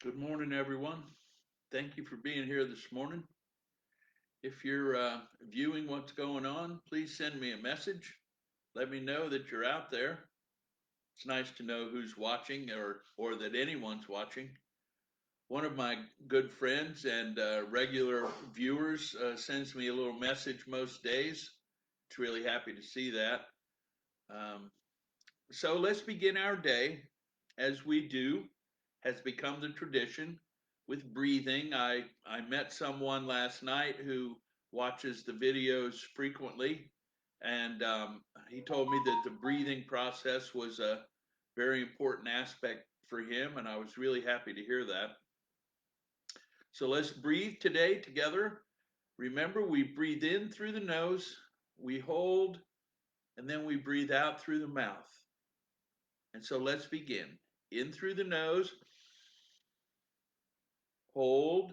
Good morning, everyone. Thank you for being here this morning. If you're viewing what's going on, please send me a message. Let me know that you're out there. It's nice to know who's watching or that anyone's watching. One of my good friends and regular viewers sends me a little message most days. It's really happy to see that. Um, so let's begin our day as we do, has become the tradition with breathing. I met someone last night who watches the videos frequently, and he told me that the breathing process was a very important aspect for him, and I was really happy to hear that. So let's breathe today together. Remember, we breathe in through the nose, we hold, and then we breathe out through the mouth. And so let's begin. In through the nose, hold,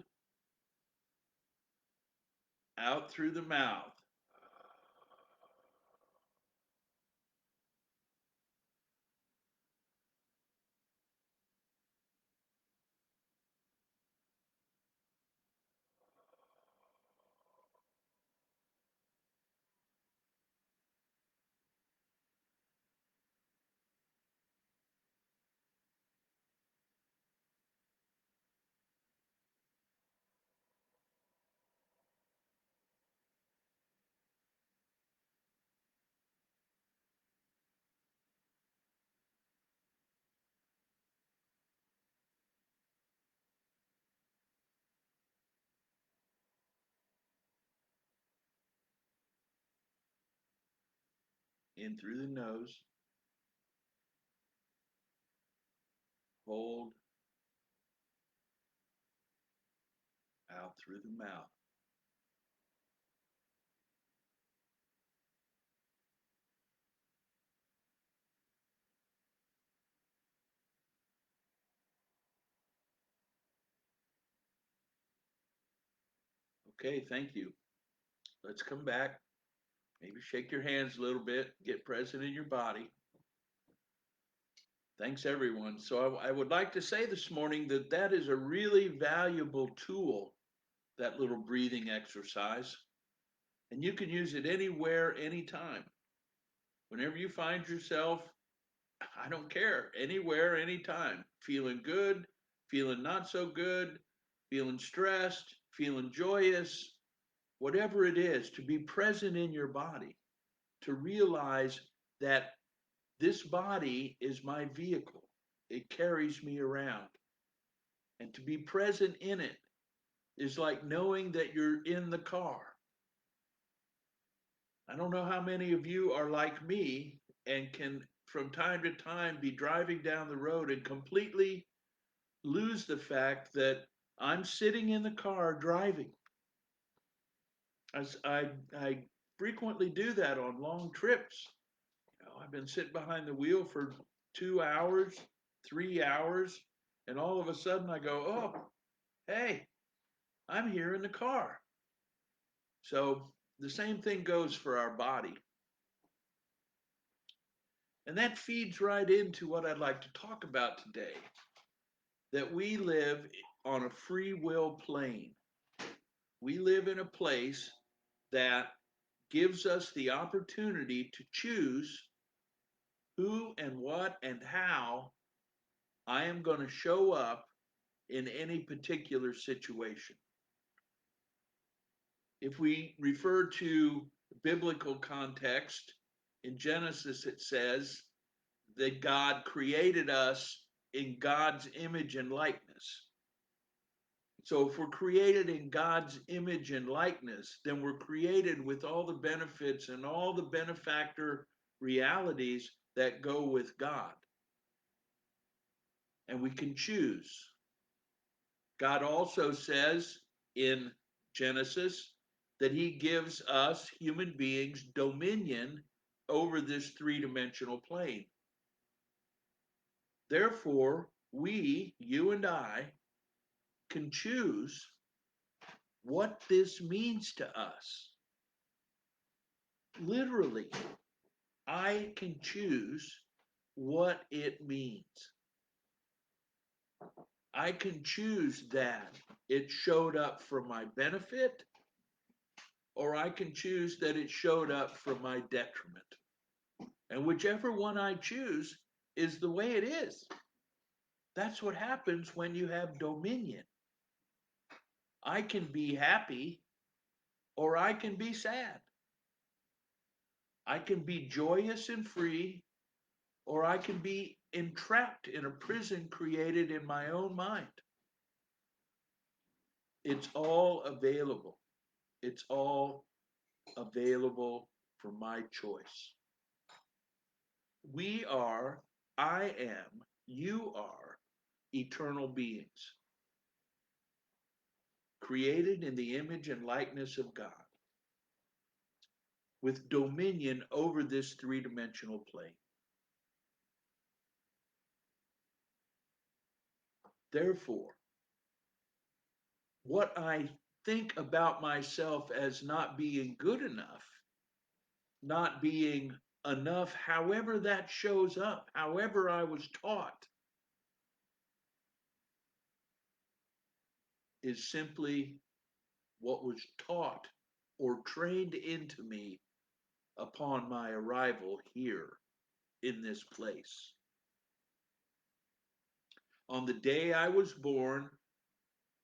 out through the mouth. In through the nose, hold, out through the mouth. Okay, thank you. Let's come back. Maybe shake your hands a little bit, get present in your body. Thanks, everyone. So, I would like to say this morning that that is a really valuable tool, that little breathing exercise. And you can use it anywhere, anytime. Whenever you find yourself, I don't care, anywhere, anytime, feeling good, feeling not so good, feeling stressed, feeling joyous, whatever it is, to be present in your body, to realize that this body is my vehicle. It carries me around. And to be present in it is like knowing that you're in the car. I don't know how many of you are like me and can, from time to time, be driving down the road and completely lose the fact that I'm sitting in the car driving. As I frequently do that on long trips. I've been sitting behind the wheel for 2 hours, 3 hours, and all of a sudden I go, oh, hey, I'm here in the car. So the same thing goes for our body. And that feeds right into what I'd like to talk about today, that we live on a free will plane. We live in a place that gives us the opportunity to choose who and what and how I am going to show up in any particular situation. If we refer to biblical context, in Genesis it says that God created us in God's image and likeness. So if we're created in God's image and likeness, then we're created with all the benefits and all the benefactor realities that go with God. And we can choose. God also says in Genesis that he gives us human beings dominion over this three-dimensional plane. Therefore, we, you and I, can choose what this means to us. Literally, I can choose what it means. I can choose that it showed up for my benefit, or I can choose that it showed up for my detriment. And whichever one I choose is the way it is. That's what happens when you have dominion. I can be happy or I can be sad. I can be joyous and free, or I can be entrapped in a prison created in my own mind. It's all available. It's all available for my choice. We are, I am, you are eternal beings, created in the image and likeness of God, with dominion over this three-dimensional plane. Therefore, what I think about myself as not being good enough, not being enough, however that shows up, however I was taught, is simply what was taught or trained into me upon my arrival here in this place. On the day I was born,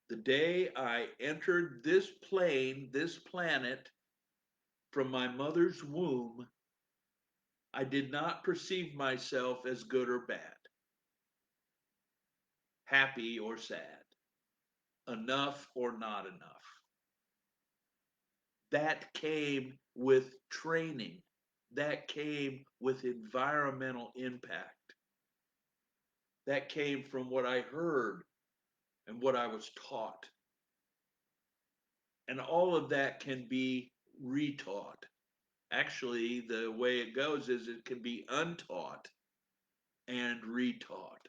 the day I entered this plane, this planet, from my mother's womb, I did not perceive myself as good or bad, happy or sad, enough or not enough. That came with training. That came with environmental impact. That came from what I heard and what I was taught. And all of that can be retaught. Actually, the way it goes is it can be untaught and retaught.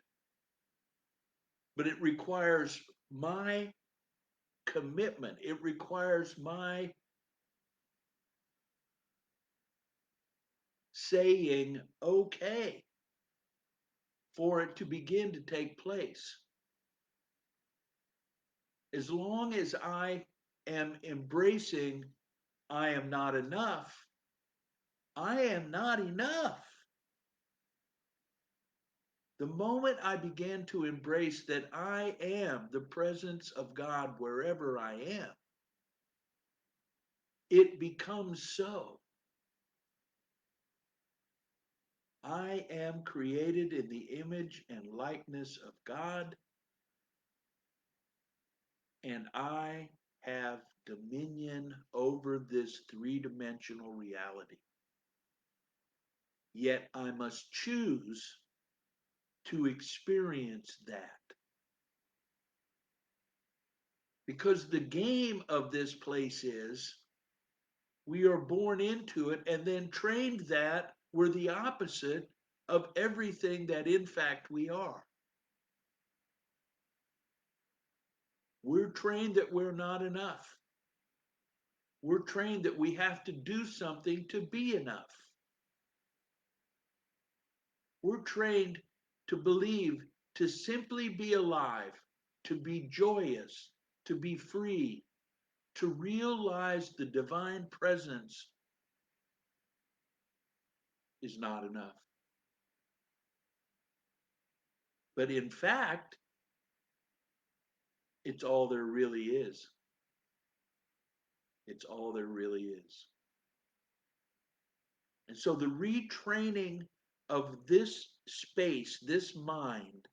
But it requires my commitment, it requires my saying okay for it to begin to take place. As long as I am embracing I am not enough, I am not enough. The moment I began to embrace that I am the presence of God wherever I am, it becomes so. I am created in the image and likeness of God, and I have dominion over this three-dimensional reality. Yet I must choose to experience that. Because the game of this place is we are born into it and then trained that we're the opposite of everything that in fact we are. We're trained that we're not enough. We're trained that we have to do something to be enough. We're trained to believe to simply be alive, to be joyous, to be free, to realize the divine presence is not enough. But in fact, it's all there really is. It's all there really is. And so the retraining of this space, this mind,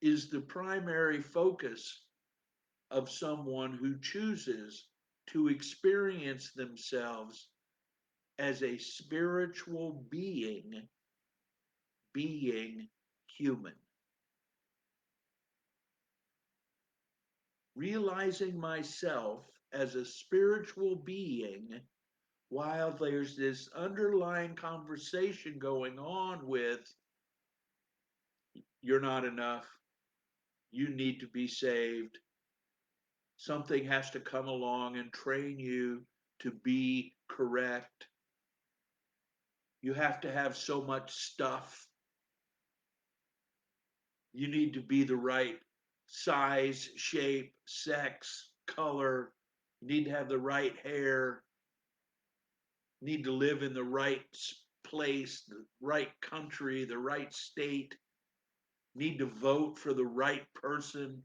is the primary focus of someone who chooses to experience themselves as a spiritual being, being human. Realizing myself as a spiritual being while there's this underlying conversation going on with you're not enough, you need to be saved, something has to come along and train you to be correct, you have to have so much stuff. You need to be the right size, shape, sex, color. You need to have the right hair. You need to live in the right place, the right country, the right state. You need to vote for the right person.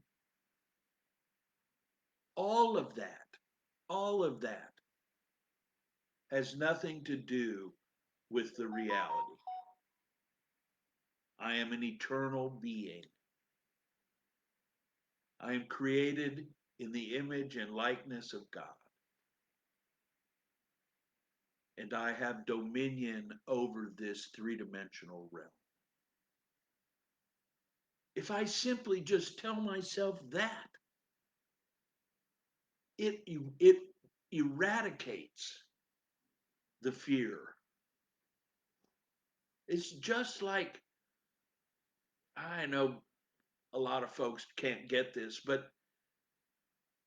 All of that, all of that has nothing to do with the reality. I am an eternal being. I am created in the image and likeness of God, and I have dominion over this three-dimensional realm. If I simply just tell myself that, it eradicates the fear. It's just like, I know a lot of folks can't get this, but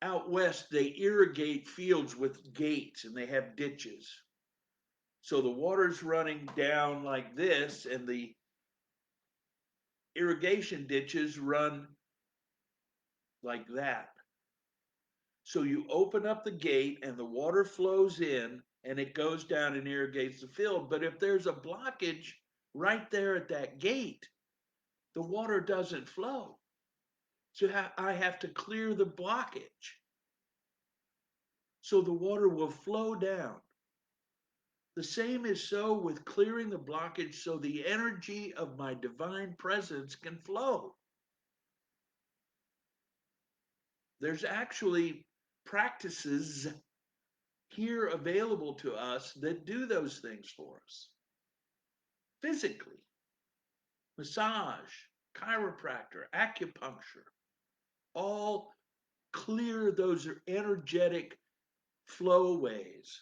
out west they irrigate fields with gates and they have ditches. So the water's running down like this, and the irrigation ditches run like that. So you open up the gate and the water flows in and it goes down and irrigates the field. But if there's a blockage right there at that gate, the water doesn't flow. So I have to clear the blockage so the water will flow down. The same is so with clearing the blockage so the energy of my divine presence can flow. There's actually practices here available to us that do those things for us physically: massage, chiropractor, acupuncture, all clear those energetic flowways.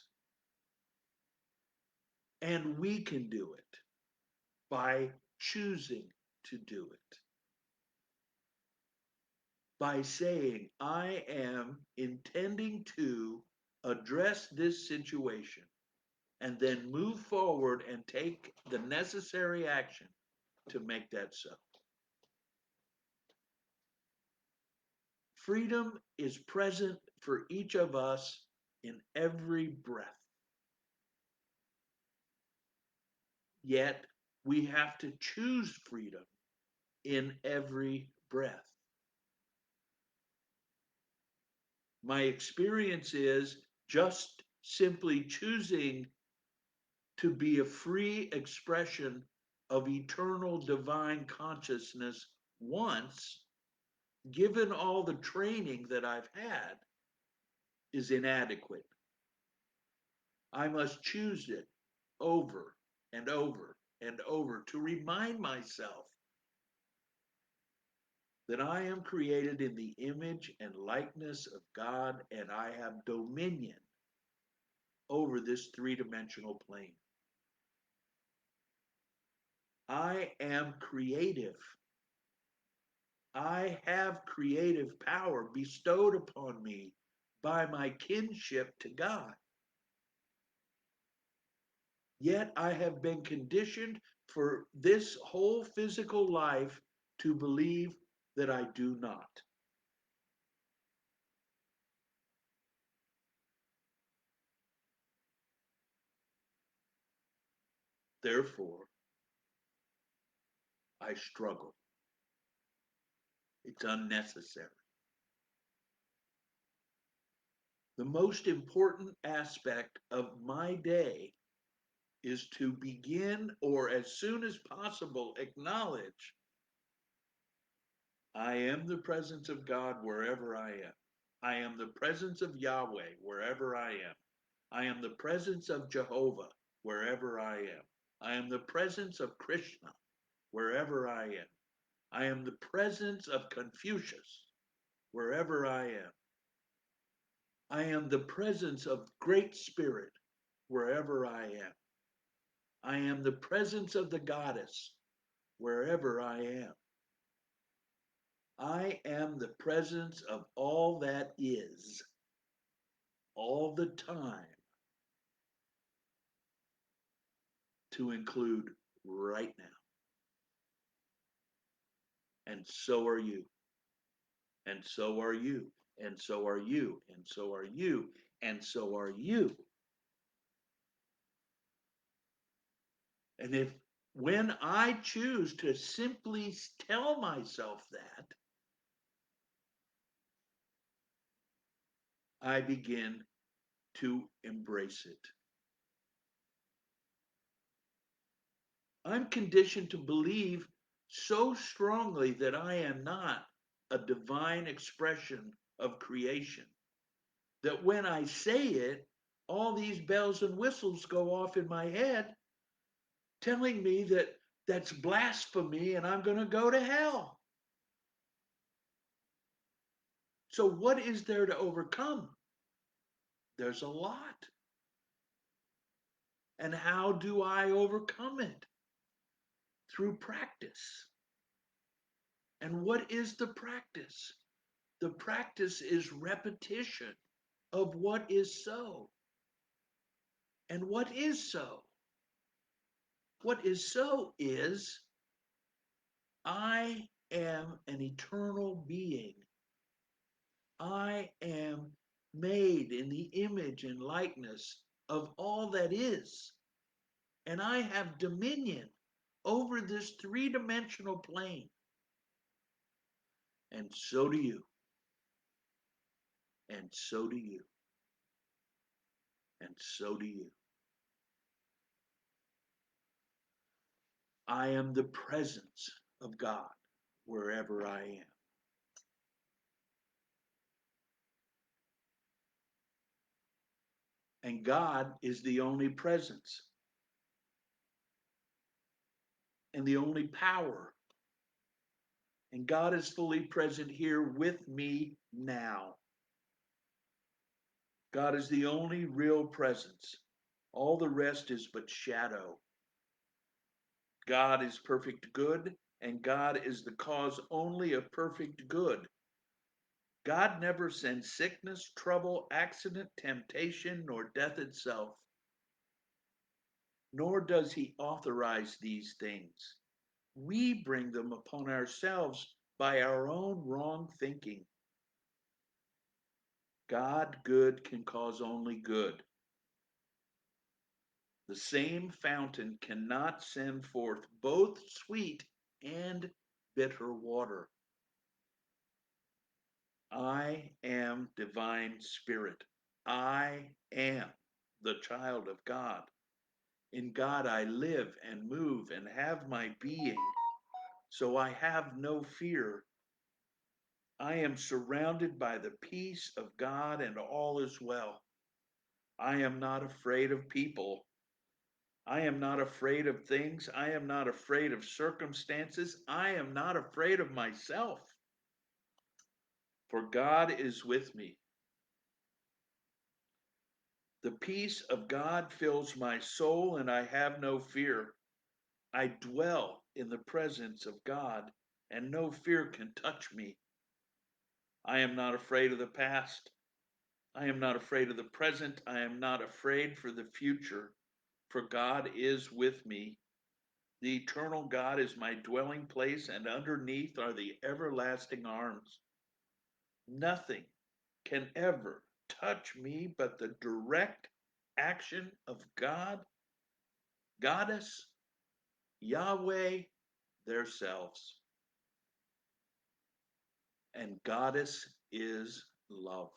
And we can do it by choosing to do it. By saying, I am intending to address this situation and then move forward and take the necessary action to make that so. Freedom is present for each of us in every breath. Yet we have to choose freedom in every breath. My experience is just simply choosing to be a free expression of eternal divine consciousness once, given all the training that I've had, is inadequate. I must choose it over and over and over to remind myself that I am created in the image and likeness of God and I have dominion over this three-dimensional plane. I am creative. I have creative power bestowed upon me by my kinship to God. Yet I have been conditioned for this whole physical life to believe that I do not. Therefore, I struggle. It's unnecessary. The most important aspect of my day is to begin, or as soon as possible, acknowledge I am the presence of God wherever I am. I am the presence of Yahweh wherever I am. I am the presence of Jehovah wherever I am. I am the presence of Krishna wherever I am. I am the presence of Confucius wherever I am. I am the presence of Great Spirit wherever I am. I am the presence of the goddess wherever I am. I am the presence of all that is, all the time, to include right now. And so are you. And so are you. And so are you. And so are you. And so are you. And if when I choose to simply tell myself that, I begin to embrace it. I'm conditioned to believe so strongly that I am not a divine expression of creation that when I say it, all these bells and whistles go off in my head telling me that that's blasphemy and I'm going to go to hell. So, what is there to overcome? There's a lot. And how do I overcome it? Through practice. And what is the practice? The practice is repetition of what is so. And what is so? What is so is I am an eternal being. I am made in the image and likeness of all that is. And I have dominion over this three-dimensional plane. And so do you. And so do you. And so do you. I am the presence of God wherever I am. And God is the only presence and the only power. And God is fully present here with me now. God is the only real presence. All the rest is but shadow. God is perfect good, and God is the cause only of perfect good. God never sends sickness, trouble, accident, temptation, nor death itself, nor does he authorize these things. We bring them upon ourselves by our own wrong thinking. God good can cause only good. The same fountain cannot send forth both sweet and bitter water. I am divine spirit. I am the child of God. In God I live and move and have my being, so I have no fear. I am surrounded by the peace of God and all is well. I am not afraid of people. I am not afraid of things. I am not afraid of circumstances. I am not afraid of myself, for God is with me. The peace of God fills my soul, and I have no fear. I dwell in the presence of God, and no fear can touch me. I am not afraid of the past. I am not afraid of the present. I am not afraid for the future, for God is with me. The eternal God is my dwelling place, and underneath are the everlasting arms. Nothing can ever touch me but the direct action of God, Goddess, Yahweh, themselves. And Goddess is love.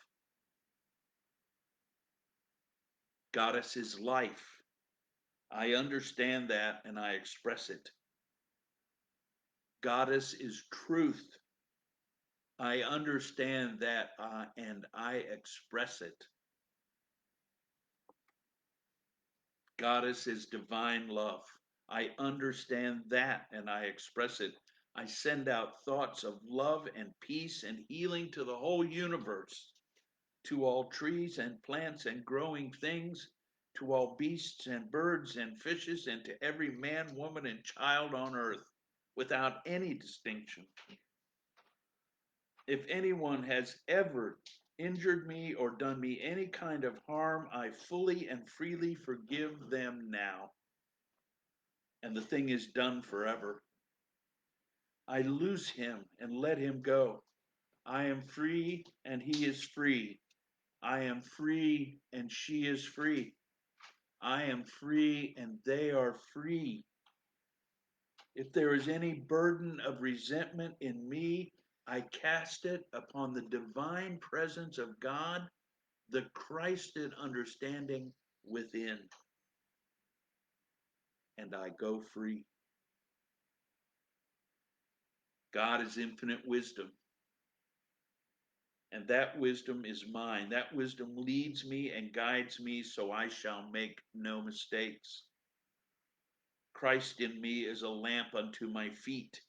Goddess is life. I understand that and I express it. Goddess is truth. I understand that and I express it. Goddess is divine love. I understand that and I express it. I send out thoughts of love and peace and healing to the whole universe, to all trees and plants and growing things, to all beasts and birds and fishes, and to every man, woman, and child on earth, without any distinction. If anyone has ever injured me or done me any kind of harm, I fully and freely forgive them now. And the thing is done forever. I loose him and let him go. I am free and he is free. I am free and she is free. I am free and they are free. If there is any burden of resentment in me, I cast it upon the divine presence of God, the Christed understanding within, and I go free. God is infinite wisdom, and that wisdom is mine. That wisdom leads me and guides me so I shall make no mistakes. Christ in me is a lamp unto my feet.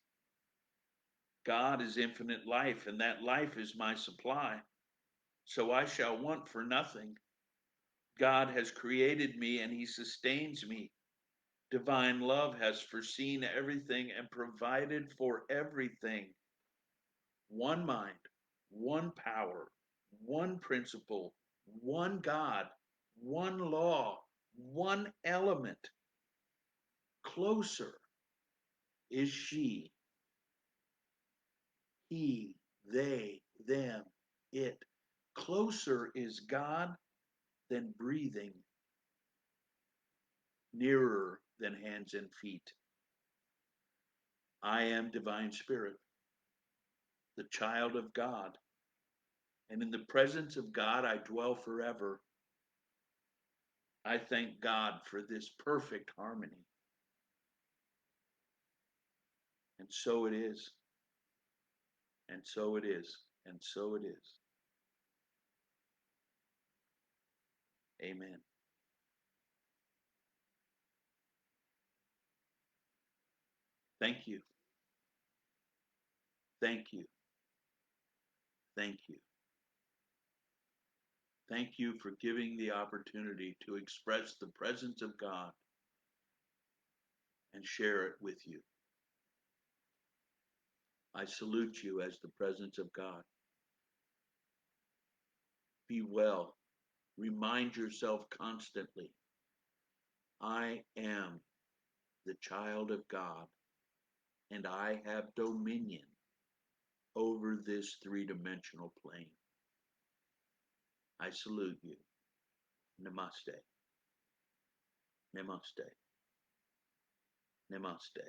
God is infinite life, and that life is my supply. So I shall want for nothing. God has created me and he sustains me. Divine love has foreseen everything and provided for everything. One mind, one power, one principle, one God, one law, one element. Closer is she, he, they, them, it. Closer is God than breathing, nearer than hands and feet. I am divine spirit, the child of God, and in the presence of God I dwell forever. I thank God for this perfect harmony. And so it is, and so it is, and so it is. Amen. Thank you, thank you, thank you. Thank you for giving the opportunity to express the presence of God and share it with you. I salute you as the presence of God. Be well. Remind yourself constantly, I am the child of God, and I have dominion over this three-dimensional plane. I salute you. Namaste. Namaste. Namaste.